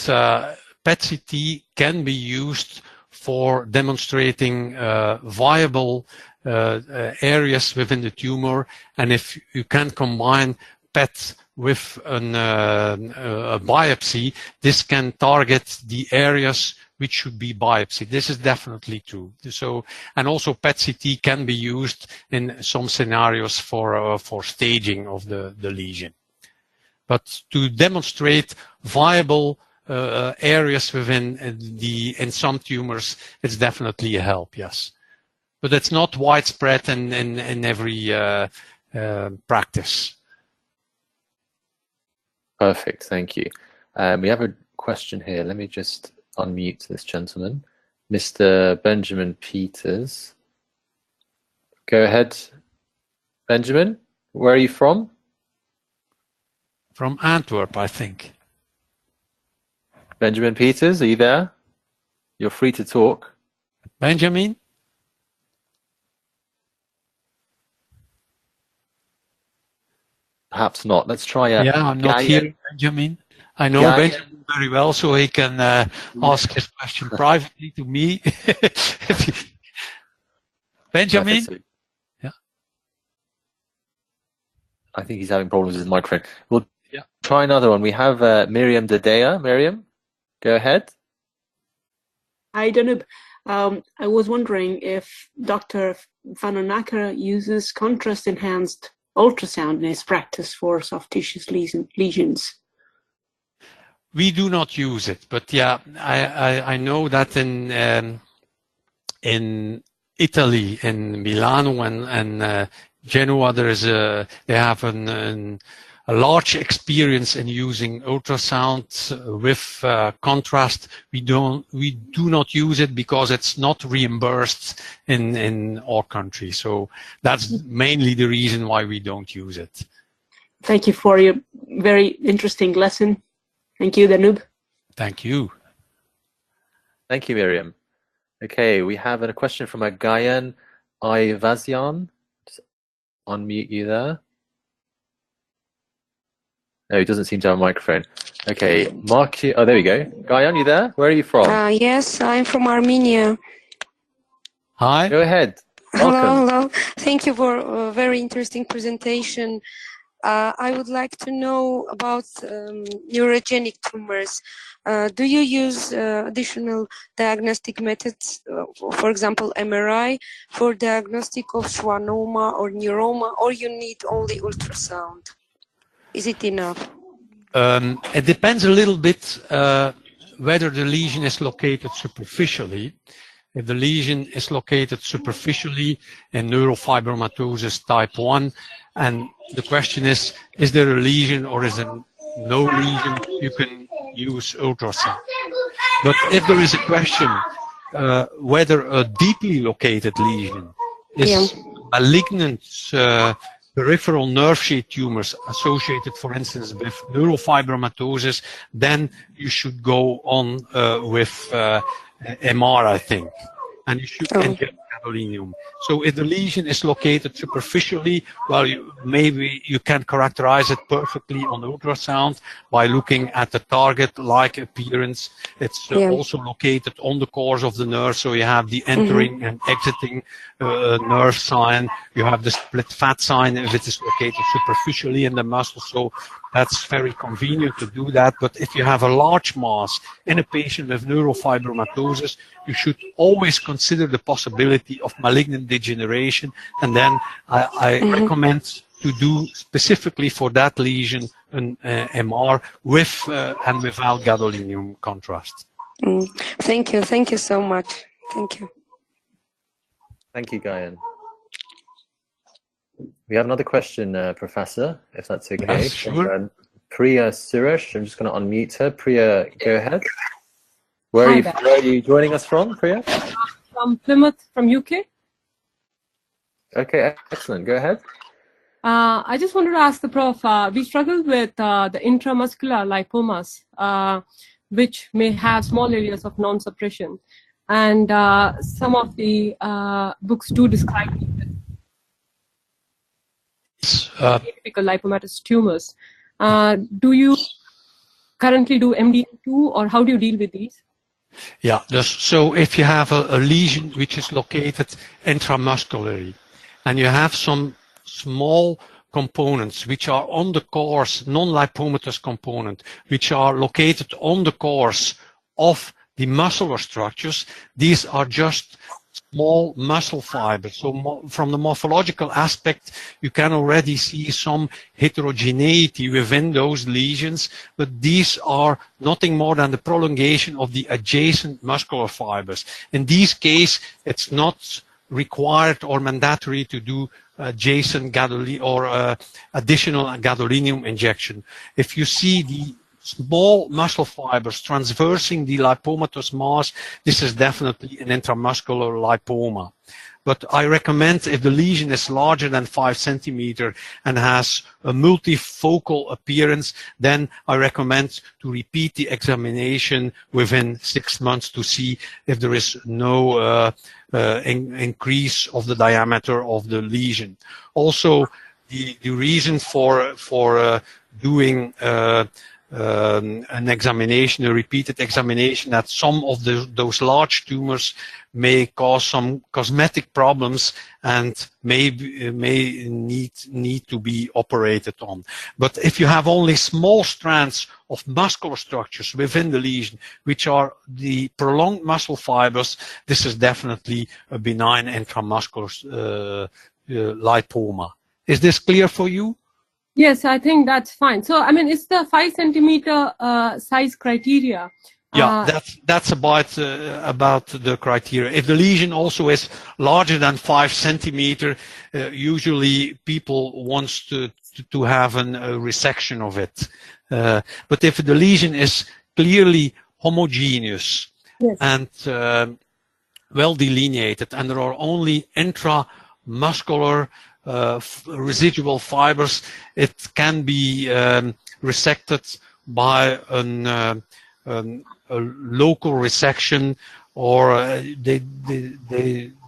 PET-CT can be used for demonstrating viable areas within the tumor, and if you can combine PET with a biopsy, this can target the areas which should be biopsied. This is definitely true. So, and also PET-CT can be used in some scenarios for staging of the lesion. But to demonstrate viable areas within in some tumors, it's definitely a help, yes. But it's not widespread in every practice. Perfect, thank you. We have a question here. Let me just unmute this gentleman. Mr. Benjamin Peters. Go ahead, Benjamin. Where are you from? From Antwerp, I think. Benjamin Peters, are you there? You're free to talk. Benjamin? Perhaps not. Let's try a... Yeah, I'm not here, Benjamin. I know Benjamin very well, so he can ask his question privately to me. Benjamin? Yeah. I think he's having problems with his microphone. We'll try another one. We have Miriam Dedea. Miriam, go ahead. Hi, Danoob. I was wondering if Dr. Vanhoenacker uses contrast-enhanced ultrasound in his practice for soft tissue lesions. We do not use it, but yeah, I know that in Italy, in Milano and Genoa, there is they have a large experience in using ultrasound with contrast. We do not use it because it's not reimbursed in our country. So that's mainly the reason why we don't use it. Thank you for your very interesting lesson. Thank you, Danoob. Thank you. Thank you, Miriam. Okay, we have a question from a Gayan Ivazian. Just unmute you there. No, he doesn't seem to have a microphone. Okay, Mark, oh, there we go. Gayan, you there? Where are you from? Yes, I'm from Armenia. Hi. Go ahead. Welcome. Hello. Thank you for a very interesting presentation. I would like to know about neurogenic tumors. Do you use additional diagnostic methods, for example, MRI, for diagnostic of schwannoma or neuroma, or you need only ultrasound? Is it enough? It depends a little bit whether the lesion is located superficially. If the lesion is located superficially in neurofibromatosis type 1, and the question is there a lesion or is there no lesion, you can use ultrasound. But if there is a question whether a deeply located lesion is malignant peripheral nerve sheath tumors associated, for instance, with neurofibromatosis, then you should go on with MR, I think. And you should get gadolinium. So if the lesion is located superficially, well, maybe you can characterize it perfectly on ultrasound by looking at the target-like appearance. It's also located on the course of the nerve, so you have the entering and exiting nerve sign. You have the split fat sign if it is located superficially in the muscle, so that's very convenient to do that. But if you have a large mass in a patient with neurofibromatosis, you should always consider the possibility of malignant degeneration, and then I recommend to do specifically for that lesion an MR with and without gadolinium contrast. Thank you so much. Thank you. Thank you, Guyan. We have another question, Professor, if that's okay. Yes, sure. Priya Suresh, I'm just going to unmute her. Priya, go ahead. Where are you joining us from, Priya? From Plymouth, from UK. Okay, excellent. Go ahead. I just wanted to ask the Prof, we struggle with the intramuscular lipomas, which may have small areas of non-suppression. And some of the books do describe typical lipomatous tumors. Do you currently do MD2, or how do you deal with these? Yeah, so if you have a lesion which is located intramuscularly, and you have some small components which are on the course, non-lipomatous component, which are located on the course of the muscular structures, these are just small muscle fibers. So from the morphological aspect, you can already see some heterogeneity within those lesions, but these are nothing more than the prolongation of the adjacent muscular fibers. In this case, it's not required or mandatory to do adjacent gadolinium or additional gadolinium injection. If you see the small muscle fibers transversing the lipomatous mass, this is definitely an intramuscular lipoma. But I recommend, if the lesion is larger than 5 centimeters and has a multifocal appearance, then I recommend to repeat the examination within 6 months to see if there is no increase of the diameter of the lesion. Also, the reason for doing an examination, a repeated examination, that some of those large tumors may cause some cosmetic problems and may need to be operated on. But if you have only small strands of muscular structures within the lesion, which are the prolonged muscle fibers, this is definitely a benign intramuscular lipoma. Is this clear for you? Yes, I think that's fine. So, I mean, it's the 5 centimeter size criteria. Yeah, that's about the criteria. If the lesion also is larger than 5 centimeters, usually people want to have a resection of it. But if the lesion is clearly homogeneous, yes, and well delineated, and there are only intramuscular residual fibers, it can be resected by a local resection, or they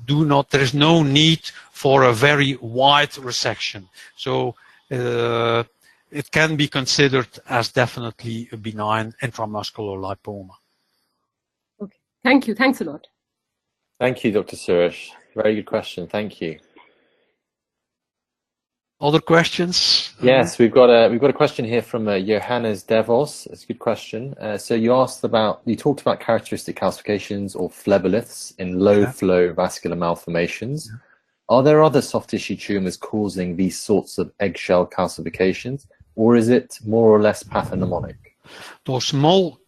do not. There is no need for a very wide resection. So it can be considered as definitely a benign intramuscular lipoma. Okay, thank you. Thanks a lot. Thank you, Dr. Suresh. Very good question. Thank you. Other questions? Yes, we've got a question here from Johannes Devos. It's a good question. So you talked about characteristic calcifications or phleboliths in low flow vascular malformations. Yeah. Are there other soft tissue tumors causing these sorts of eggshell calcifications, or is it more or less pathognomonic? Those small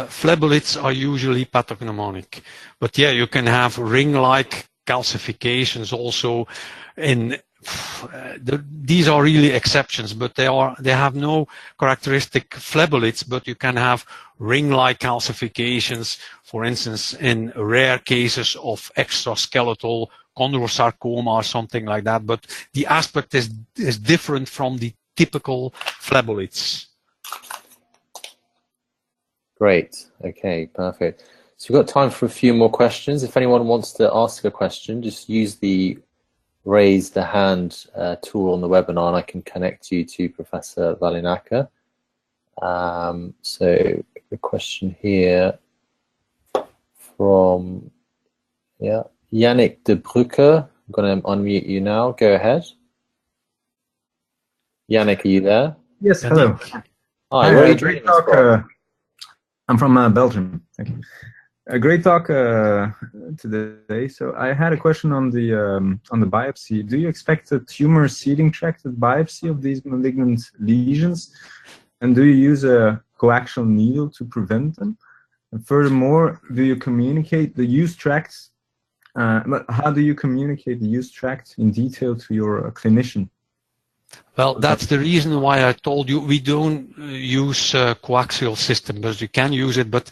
phleboliths are usually pathognomonic, but yeah, you can have ring-like calcifications also in. These are really exceptions, but they have no characteristic phleboliths, but you can have ring-like calcifications, for instance, in rare cases of extraskeletal chondrosarcoma or something like that. But the aspect is different from the typical phleboliths. Great. Okay, perfect. So we've got time for a few more questions. If anyone wants to ask a question, just use the raise the hand tool on the webinar and I can connect you to Professor Vanhoenacker. So the question here from Yannick de Bruycker. I'm going to unmute you now. Go ahead. Yannick, are you there? Yes, hello. Hi, where are you joining us from? I'm from Belgium. Thank you. A great talk today. So I had a question on the biopsy. Do you expect a tumor seeding tracted biopsy of these malignant lesions? And do you use a coaxial needle to prevent them? And furthermore, do you communicate the use tracts? How do you communicate the use tract in detail to your clinician? Well, that's the reason why I told you we don't use coaxial system, because you can use it, but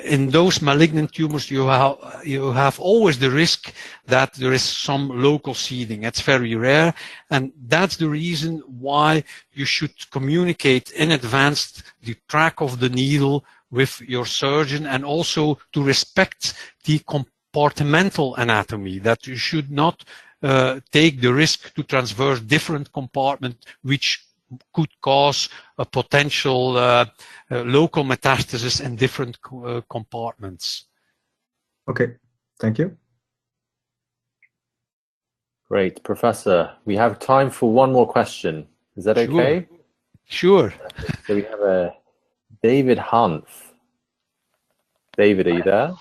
in those malignant tumors you have always the risk that there is some local seeding. It's very rare, and that's the reason why you should communicate in advance the track of the needle with your surgeon, and also to respect the compartmental anatomy, that you should not take the risk to transverse different compartments, which could cause a potential local metastasis in different compartments. Okay, thank you. Great, Professor. We have time for one more question. Is that okay? Sure. So we have David Hanf. David, are you there?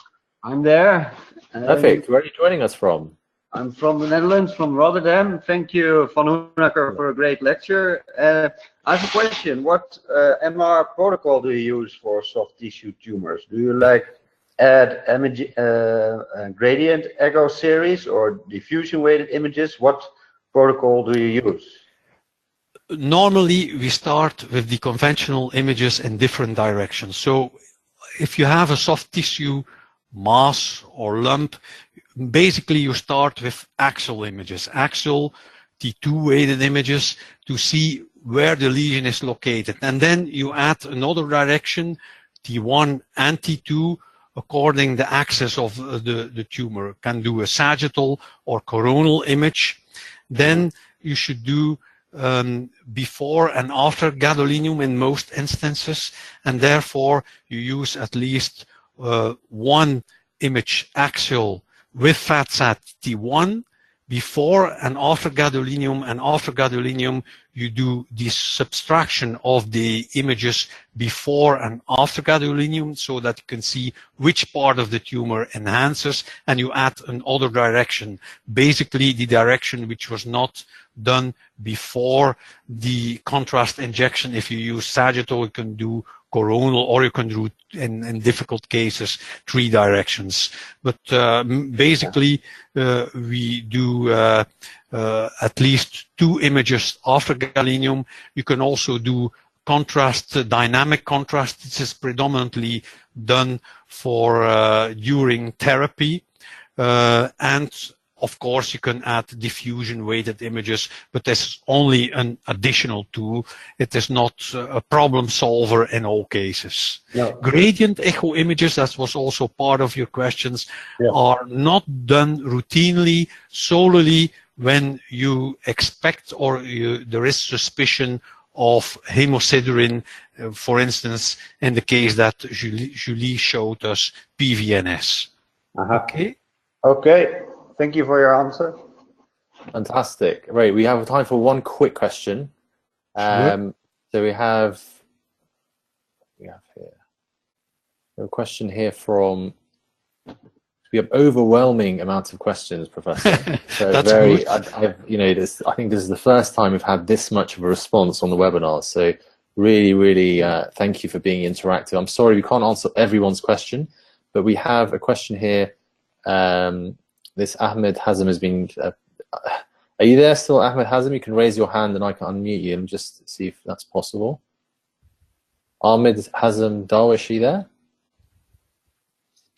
I'm there. Perfect. Where are you joining us from? I'm from the Netherlands, from Rotterdam. Thank you, Vanhoenacker, for a great lecture. I have a question. What MR protocol do you use for soft tissue tumors? Do you add gradient echo series or diffusion weighted images? What protocol do you use? Normally, we start with the conventional images in different directions. So if you have a soft tissue mass or lump, basically you start with axial images, axial T2 weighted images to see where the lesion is located. And then you add another direction, T1 and T2, according the axis of the tumor. Can do a sagittal or coronal image. Then you should do before and after gadolinium in most instances, and therefore you use at least one image axial with FATSAT T1 before and after gadolinium, and after gadolinium you do the subtraction of the images before and after gadolinium so that you can see which part of the tumor enhances, and you add another direction, basically the direction which was not done before the contrast injection. If you use sagittal, you can do coronal, or you can do, in difficult cases, 3 directions. But basically, we do at least 2 images after gadolinium. You can also do contrast, dynamic contrast. This is predominantly done for during therapy, and of course, you can add diffusion weighted images, but this is only an additional tool. It is not a problem solver in all cases. No. Gradient echo images, that was also part of your questions, are not done routinely, solely when you expect or there is suspicion of hemosiderin, for instance, in the case that Julie showed us PVNS. Okay? Okay. Thank you for your answer. Fantastic. Right, we have time for one quick question. Sure. So we have a question here from. We have overwhelming amounts of questions, Professor. So That's very, good. I think this is the first time we've had this much of a response on the webinar. So really, really, thank you for being interactive. I'm sorry we can't answer everyone's question, but we have a question here. This Ahmed Hazem has been. Are you there still, Ahmed Hazem? You can raise your hand and I can unmute you and just see if that's possible. Ahmed Hazem Darwish, are you there?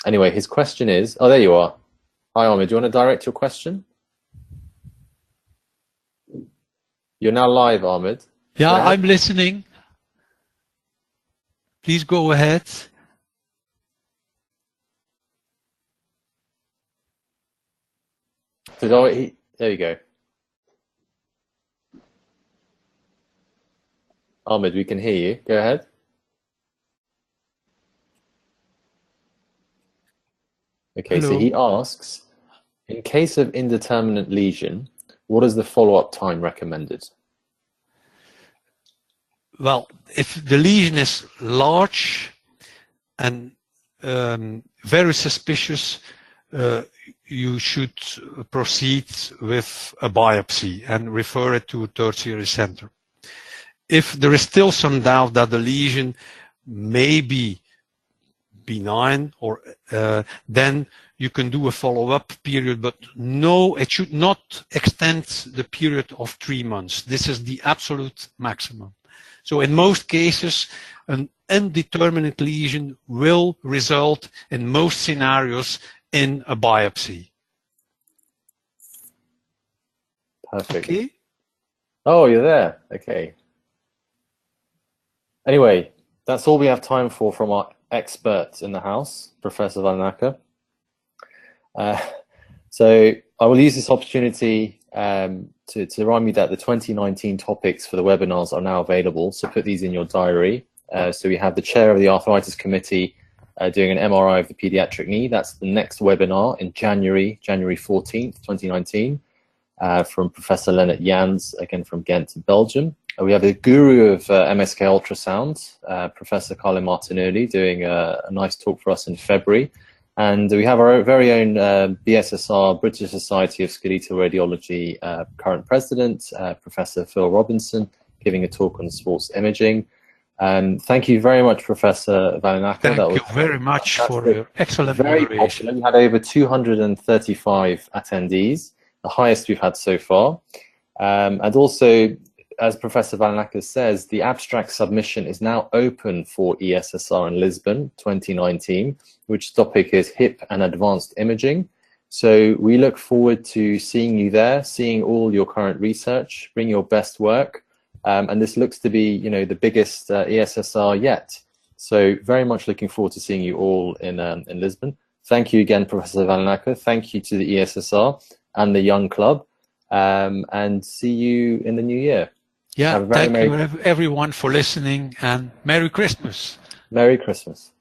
Anyway, his question is. Oh, there you are. Hi, Ahmed. Do you want to direct your question? You're now live, Ahmed. Yeah, I'm listening. Please go ahead. There you go. Ahmed, we can hear you. Go ahead. Okay, Hello. so he asks, in case of indeterminate lesion, what is the follow-up time recommended? Well, if the lesion is large and very suspicious, you should proceed with a biopsy and refer it to a tertiary center. If there is still some doubt that the lesion may be benign, or then you can do a follow-up period, but no, it should not extend the period of 3 months. This is the absolute maximum. So in most cases, an indeterminate lesion will result in most scenarios in a biopsy. Perfect. Okay. Oh, you're there. Okay. Anyway, that's all we have time for from our expert in the house, Professor Vanhoenacker. So I will use this opportunity to remind you that the 2019 topics for the webinars are now available, so put these in your diary. So we have the chair of the Arthritis Committee doing an MRI of the pediatric knee. That's the next webinar in January 14th, 2019, from Professor Lennart Jans, again from Ghent, Belgium. We have the guru of MSK ultrasound, Professor Carlo Martinelli, doing a nice talk for us in February. And we have our very own BSSR, British Society of Skeletal Radiology, current president, Professor Phil Robinson, giving a talk on sports imaging. Thank you very much, Professor Vanhoenacker. Thank you very much for your excellent moderation. We had over 235 attendees, the highest we've had so far. And also, as Professor Vanhoenacker says, the abstract submission is now open for ESSR in Lisbon 2019, which topic is hip and advanced imaging. So we look forward to seeing you there, seeing all your current research, bring your best work. And this looks to be, you know, the biggest ESSR yet. So very much looking forward to seeing you all in Lisbon. Thank you again, Professor Vanhoenacker. Thank you to the ESSR and the Young Club. And see you in the new year. Yeah, thank you everyone for listening, and Merry Christmas. Merry Christmas.